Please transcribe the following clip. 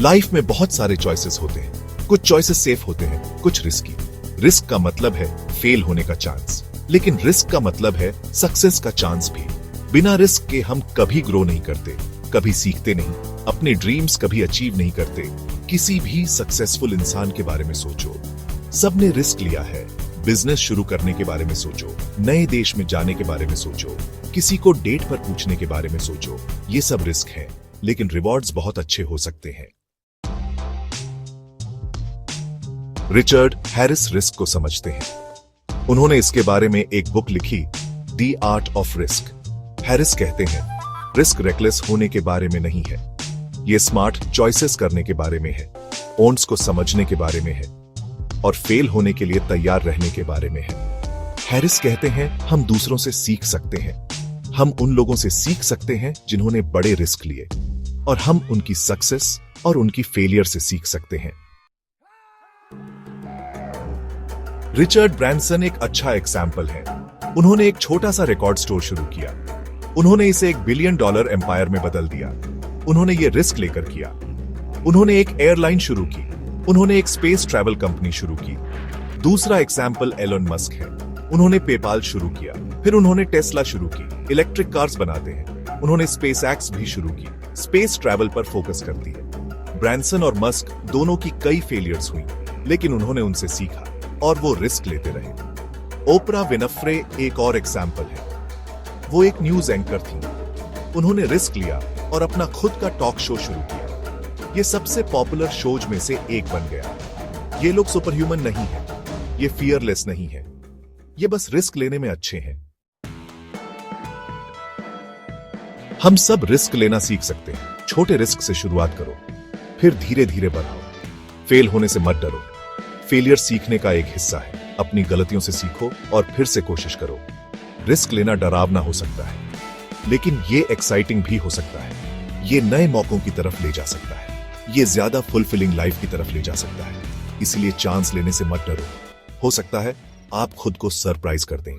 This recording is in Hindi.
लाइफ में बहुत सारे चॉइसेस होते हैं। कुछ चॉइसेस सेफ होते हैं, कुछ रिस्की। रिस्क का मतलब है फेल होने का चांस, लेकिन रिस्क का मतलब है सक्सेस का चांस भी। बिना रिस्क के हम कभी ग्रो नहीं करते, कभी सीखते नहीं, अपने ड्रीम्स कभी अचीव नहीं करते। किसी भी सक्सेसफुल इंसान के बारे में सोचो, सबने रिस्क लिया है। बिजनेस शुरू करने के बारे में सोचो, नए देश में जाने के बारे में सोचो, किसी को डेट पर पूछने के बारे में सोचो। ये सब रिस्क है, लेकिन रिवॉर्ड्स बहुत अच्छे हो सकते हैं। रिचर्ड हैरिस रिस्क को समझते हैं। उन्होंने इसके बारे में एक बुक लिखी, the art of risk. Harris कहते हैं, रिस्क रेकलेस होने के बारे में नहीं है, ये स्मार्ट चॉइसेस करने के बारे में है, ओन्स को समझने के बारे में है और फेल होने के लिए तैयार रहने के बारे में है। हैरिस कहते हैं, हम दूसरों से सीख सकते हैं। हम उन लोगों से सीख सकते हैं जिन्होंने बड़े रिस्क लिए, और हम उनकी सक्सेस और उनकी फेलियर से सीख सकते हैं। रिचर्ड ब्रैंसन एक अच्छा एग्जाम्पल है। उन्होंने एक छोटा सा रिकॉर्ड स्टोर शुरू किया। उन्होंने इसे $1 बिलियन एम्पायर में बदल दिया। उन्होंने ये रिस्क लेकर किया। उन्होंने एक एयरलाइन शुरू की। उन्होंने एक स्पेस ट्रैवल कंपनी शुरू की। दूसरा एग्जाम्पल एलन मस्क है। उन्होंने पेपाल शुरू किया, फिर उन्होंने टेस्ला शुरू की, इलेक्ट्रिक कार्स बनाते हैं। उन्होंने स्पेस एक्स भी शुरू की, स्पेस ट्रैवल पर फोकस करती है। ब्रैंसन और मस्क दोनों की कई फेलियर्स हुई, लेकिन उन्होंने उनसे सीखा और वो रिस्क लेते रहे। ओपरा विनफ्रे एक और एग्जाम्पल है। वो एक न्यूज एंकर थी। उन्होंने रिस्क लिया और अपना खुद का टॉक शो शुरू किया। ये सबसे पॉपुलर शोज में से एक बन गया। ये लोग सुपर ह्यूमन नहीं है, ये फियरलेस नहीं है, ये बस रिस्क लेने में अच्छे हैं। हम सब रिस्क लेना सीख सकते हैं। छोटे रिस्क से शुरुआत करो, फिर धीरे धीरे बढ़ाओ। फेल होने से मत डरो, फेलियर सीखने का एक हिस्सा है। अपनी गलतियों से सीखो और फिर से कोशिश करो। रिस्क लेना डरावना हो सकता है, लेकिन ये एक्साइटिंग भी हो सकता है। ये नए मौकों की तरफ ले जा सकता है, ये ज्यादा फुलफिलिंग लाइफ की तरफ ले जा सकता है। इसलिए चांस लेने से मत डरो। हो सकता है आप खुद को सरप्राइज कर दें।